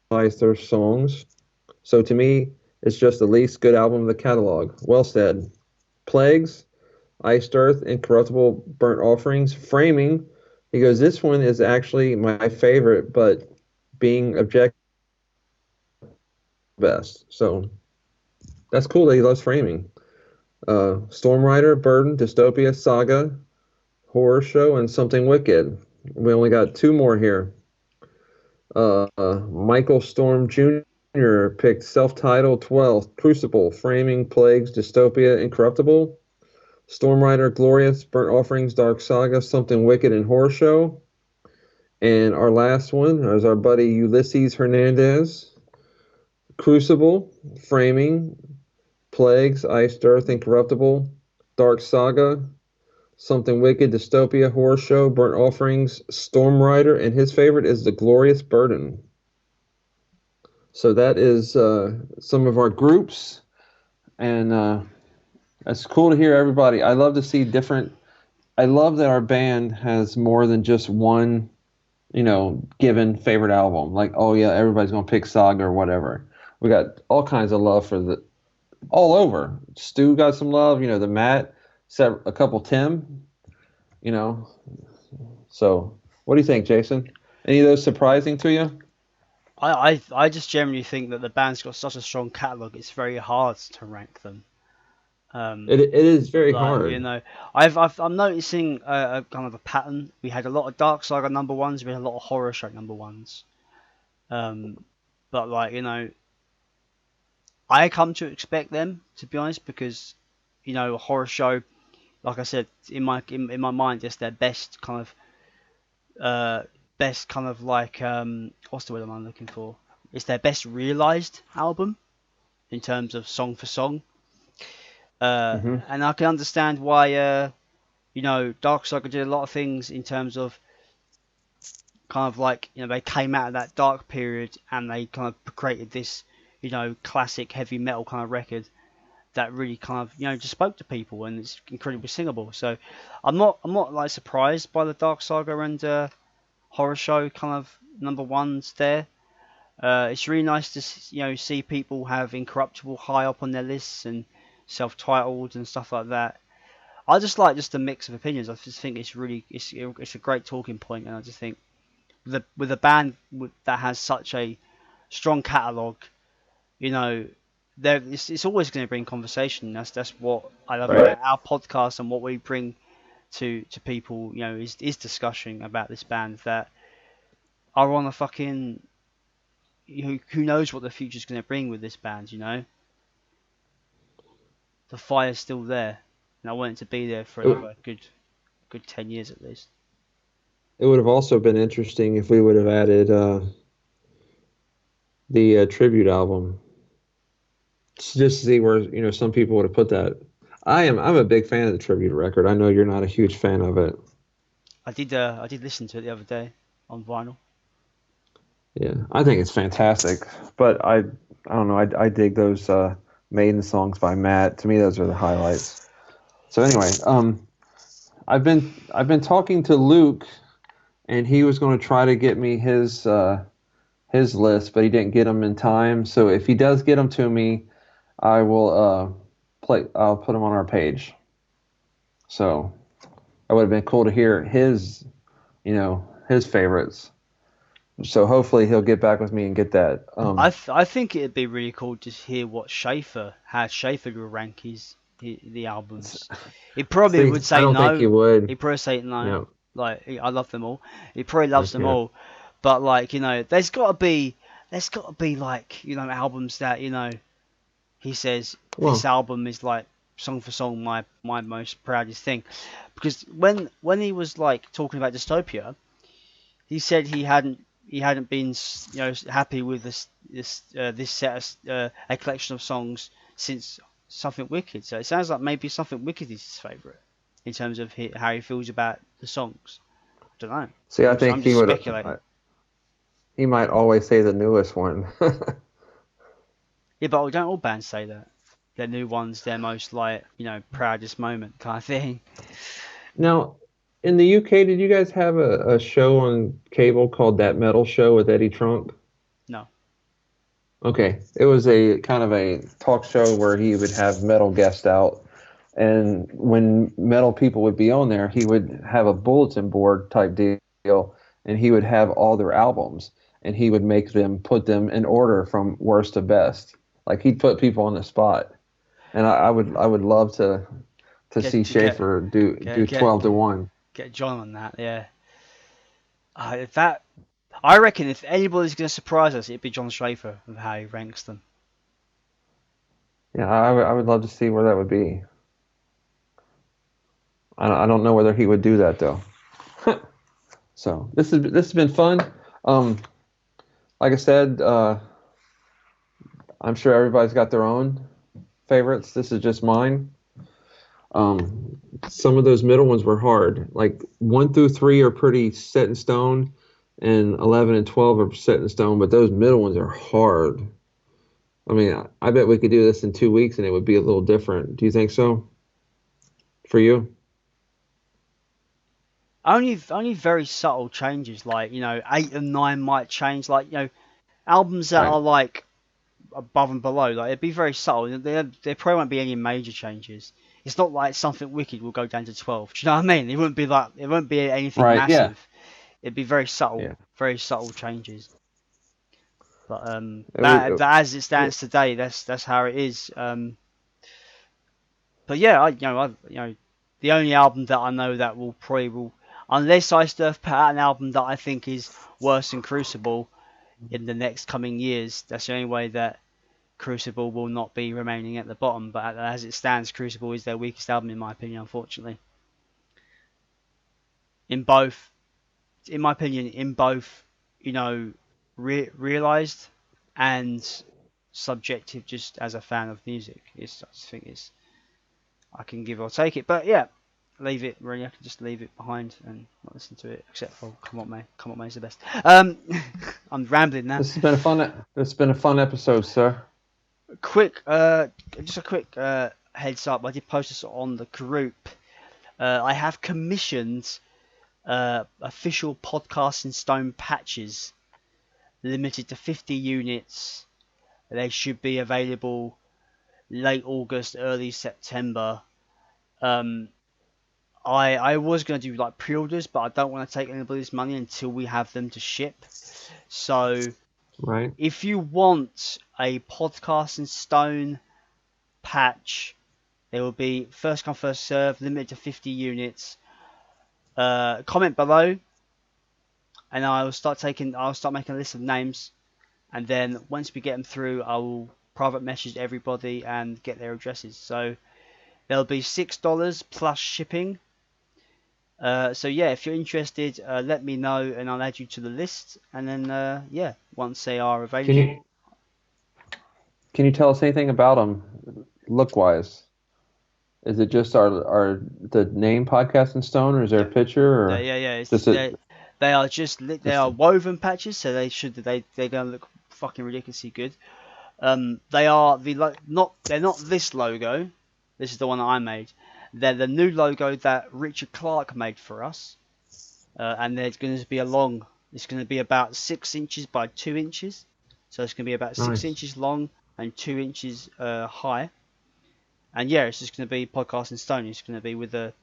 Might their songs. So to me, it's just the least good album of the catalog. Well said. Plagues, Iced Earth, Incorruptible, Burnt Offerings, Framing. He goes, this one is actually my favorite, but being objective best. So that's cool that he loves Framing. Storm Rider, Burden, Dystopia, Saga, Horror Show, and Something Wicked. We only got two more here. Michael Storm Jr. picked Self-Titled 12th, Crucible, Framing, Plagues, Dystopia, Incorruptible, Storm Rider, Glorious, Burnt Offerings, Dark Saga, Something Wicked, and Horror Show. And our last one is our buddy Ulysses Hernandez. Crucible, Framing, Plagues, Iced Earth, Incorruptible, Dark Saga, Something Wicked, Dystopia, Horror Show, Burnt Offerings, Storm Rider, and his favorite is The Glorious Burden. So that is some of our groups, and it's cool to hear everybody. I love to see different. I love that our band has more than just one, given favorite album. Like, oh yeah, everybody's gonna pick Saga or whatever. We got all kinds of love for all over. Stu got some love. The Matt, a couple Tim. So what do you think, Jason? Any of those surprising to you? I just generally think that the band's got such a strong catalogue. It's very hard to rank them. It is very Like hard. I'm noticing a kind of a pattern. We had a lot of Dark Saga number ones. We had a lot of Horror Show number ones. But I come to expect them, to be honest, because Horror Show, like I said, in my mind, it's their best kind of like what's the word I'm looking for? It's their best realized album in terms of song for song. Hmm. And I can understand why Dark Saga did a lot of things in terms of kind of like, they came out of that dark period and they kind of created this, classic heavy metal kind of record that really kind of, just spoke to people, and it's incredibly singable. So I'm not like surprised by the Dark Saga and Horror Show kind of number ones there. It's really nice to see people have Incorruptible high up on their lists and self-titled and stuff like that. I just like just a mix of opinions. I just think it's a great talking point, and I just think with a band that has such a strong catalogue, it's always going to bring conversation. That's what I love about our podcast, and what we bring to people. Is discussion about this band that are on a fucking who knows what the future's going to bring with this band. The fire's still there, and I want it to be there for another good 10 years at least. It would have also been interesting if we would have added the tribute album, just to see where some people would have put that. I'm a big fan of the tribute record. I know you're not a huge fan of it. I did listen to it the other day on vinyl. Yeah, I think it's fantastic. But I don't know. I dig those Maiden songs by Matt. To me, those are the highlights. So anyway, I've been talking to Luke, and he was going to try to get me his list, but he didn't get them in time. So if he does get them to me, I will I'll put them on our page. So that would have been cool to hear his favorites. So hopefully he'll get back with me and get that. I think it'd be really cool to hear how Schaefer will rank the albums. He probably would say no. I don't think he would. He'd probably say no. Yeah. Like, I love them all. He probably loves them all. But like, there's got to be like, albums that, he says this album is like song for song my most proudest thing. Because when he was like talking about Dystopia, he said he hadn't been happy with this set of a collection of songs since Something Wicked. So it sounds like maybe Something Wicked is his favourite in terms of how he feels about the songs. I don't know. See, I think he would. He might always say the newest one. Yeah, but don't all bands say that? Their new one's their most like proudest moment kind of thing. Now, in the UK, did you guys have a show on cable called That Metal Show with Eddie Trunk? No. Okay. It was a kind of a talk show where he would have metal guests out. And when metal people would be on there, he would have a bulletin board type deal, and he would have all their albums, and he would make them put them in order from worst to best. Like, he'd put people on the spot. And I would love to see Schaefer do 12-1. Get John on that, yeah. I reckon if anybody's going to surprise us, it'd be John Schaefer with how he ranks them. Yeah, I would love to see where that would be. I don't know whether he would do that though. So this has been fun. Like I said, I'm sure everybody's got their own favorites. This is just mine. Some of those middle ones were hard. Like 1 through 3 are pretty set in stone, and 11 and 12 are set in stone. But those middle ones are hard. I mean, I bet we could do this in 2 weeks, and it would be a little different. Do you think so? For you? Only very subtle changes, like 8 and 9 might change. Like albums that are like above and below, like it'd be very subtle. There probably won't be any major changes. It's not like Something Wicked will go down to 12. Do you know what I mean? It won't be anything massive. Yeah. It'd be very subtle, very subtle changes. But as it stands today, that's how it is. But yeah, the only album that I know that will unless I still put out an album that I think is worse than Crucible in the next coming years, that's the only way that Crucible will not be remaining at the bottom. But as it stands, Crucible is their weakest album in my opinion, unfortunately. In my opinion, realised and subjective, just as a fan of music. I can give or take it. But yeah, leave it. Really, I can just leave it behind and not listen to it. Except for Come On May. Come On May is the best. I'm rambling now. This has been a fun. It's been a fun episode, sir. Quick, just a quick heads up. I did post this on the group. I have commissioned official Podcasting Stone patches, limited to 50 units. They should be available late August, early September. I was going to do like pre-orders, but I don't want to take anybody's money until we have them to ship. So, Right. if you want a Podcasting Stone patch, there will be first come first serve, limited to 50 units. Comment below, and I'll start making a list of names, and then once we get them through, I will private message everybody and get their addresses. So there'll be $6 plus shipping. So yeah, if you're interested, let me know and I'll add you to the list. And then yeah, once they are available. Can you tell us anything about them, look wise? Is it just the name Podcasting Stone, or is there a picture, or yeah. just They are woven patches, so they're gonna look fucking ridiculously good. They are they're not this logo. This is the one that I made. They're the new logo that Richard Clark made for us, and there's going to be it's going to be about 6 inches by 2 inches, so it's going to be about 6 inches long and 2 inches high. And yeah, it's just going to be Podcasting Stone. It's going to be with the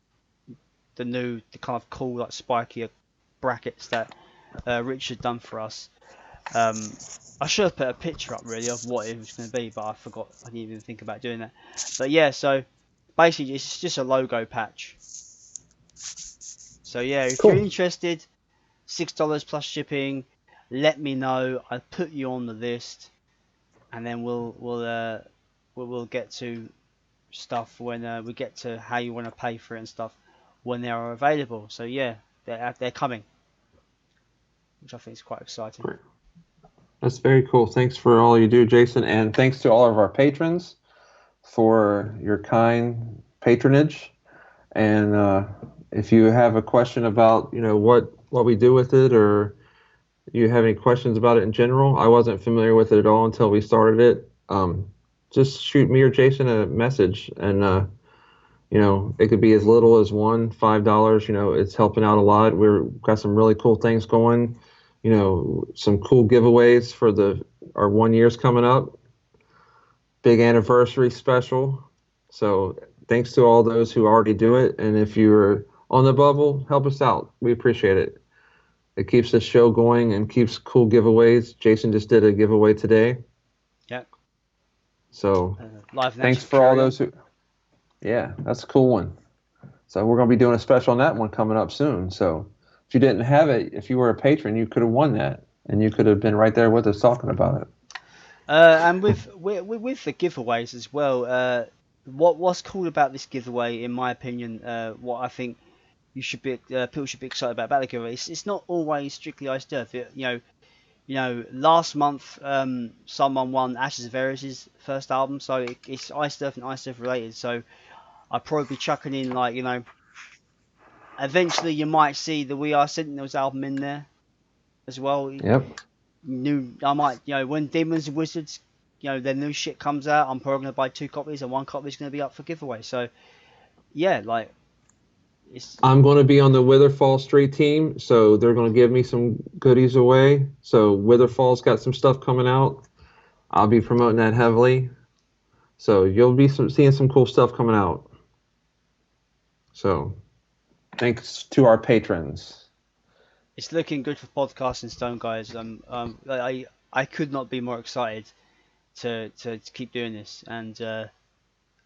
kind of cool, like spikier brackets that Richard done for us. I should have put a picture up really of what it was going to be, but I forgot. I didn't even think about doing that. But yeah, so basically it's just a logo patch. So yeah, if you're interested, $6 plus shipping. Let me know. I'll put you on the list, and then we'll get to stuff when we get to how you want to pay for it and stuff when they are available. So yeah, they're coming, which I think is quite exciting. Great. That's very cool. Thanks for all you do, Jason, and thanks to all of our patrons for your kind patronage. And if you have a question about what we do with it, or you have any questions about it in general, I wasn't familiar with it at all until we started it. Just shoot me or Jason a message, and it could be as little as $5. It's helping out a lot. We've got some really cool things going. Some cool giveaways for our 1 year's coming up. Big anniversary special. So thanks to all those who already do it. And if you're on the bubble, help us out. We appreciate it. It keeps the show going and keeps cool giveaways. Jason just did a giveaway today. Yep. So live thanks for all those who. Yeah, that's a cool one. So we're going to be doing a special on that one coming up soon. So if you didn't have it, if you were a patron, you could have won that, and you could have been right there with us talking about it. And with the giveaways as well, what's cool about this giveaway, in my opinion, what I think people should be excited about the giveaway, it's not always strictly Iced Earth. Last month someone won Ashes of Eris' first album, so it's Iced Earth and Iced Earth related. So I'd probably be chucking in eventually you might see the We Are Sentinels album in there as well. Yep. I might, when Demons and Wizards, their new shit comes out, I'm probably going to buy 2 copies and 1 copy is going to be up for giveaway. So, yeah, I'm going to be on the Witherfall Street team, so they're going to give me some goodies away. So Witherfall's got some stuff coming out. I'll be promoting that heavily. So you'll be seeing some cool stuff coming out. So thanks to our patrons. It's looking good for Podcasting Stone, guys. I could not be more excited to keep doing this. And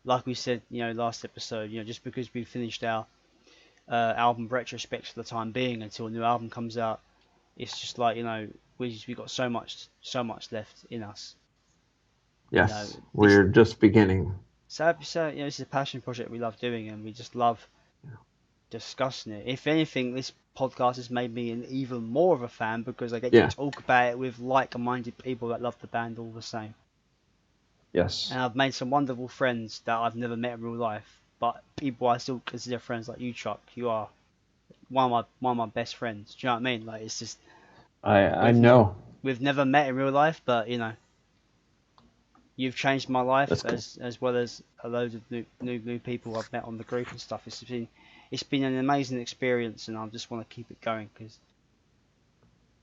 like we said, last episode, just because we finished our album retrospect for the time being until a new album comes out, it's just like we got so much left in us. Yes, we're just beginning. So this is a passion project we love doing, and we just love discussing it. If anything, this podcast has made me an even more of a fan because I get to talk about it with like-minded people that love the band all the same. Yes. And I've made some wonderful friends that I've never met in real life, but people I still consider friends, like you, Chuck. You are one of my best friends. Do you know what I mean? Like, it's just I we've ne- know. we've never met in real life, but you've changed my life That's good. as well as a load of new people I've met on the group and stuff. It's been an amazing experience, and I just want to keep it going because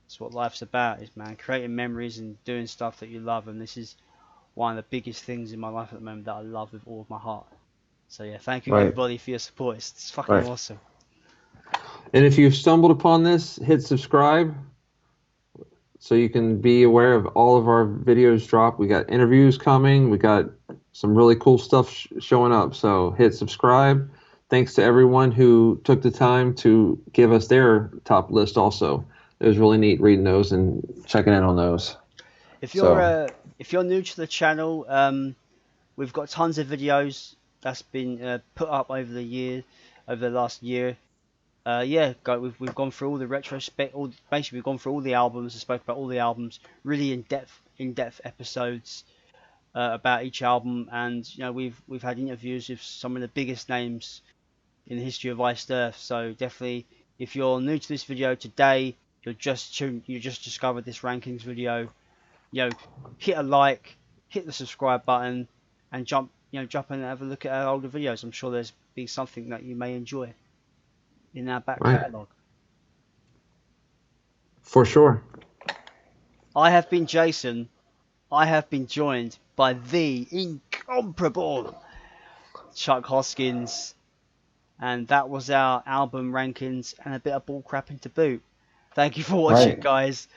it's what life's about, is man, creating memories and doing stuff that you love. And this is one of the biggest things in my life at the moment that I love with all of my heart. So yeah, thank you Right. everybody for your support. It's fucking Right. awesome. And if you've stumbled upon this, hit subscribe so you can be aware of all of our videos drop. We got interviews coming. We got some really cool stuff showing up. So hit subscribe. Thanks to everyone who took the time to give us their top list also. It was really neat reading those and checking in on those. If So, you're new to the channel, we've got tons of videos that's been put up over the last year. We've gone through all the retrospect, basically we've gone through all the albums and spoke about all the albums, really in-depth episodes about each album, and we've had interviews with some of the biggest names in the history of Iced Earth. So definitely, if you're new to this video today, you just discovered this rankings video, hit a like, hit the subscribe button, and jump in and have a look at our older videos. I'm sure there's be something that you may enjoy in our back right. catalogue. For sure. I have been Jason. I have been joined by the incomparable Chuck Hoskins, and that was our album rankings and a bit of ball crapping to boot. Thank you for watching, Right. guys.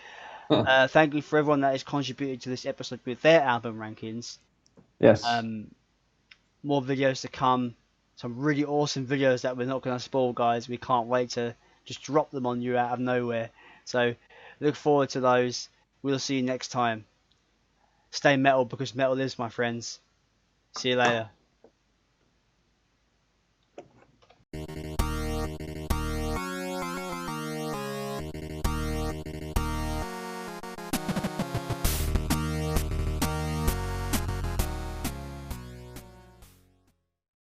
Thank you for everyone that has contributed to this episode with their album rankings. Yes. More videos to come. Some really awesome videos that we're not going to spoil, guys. We can't wait to just drop them on you out of nowhere. So look forward to those. We'll see you next time. Stay metal because metal is, my friends. See you later.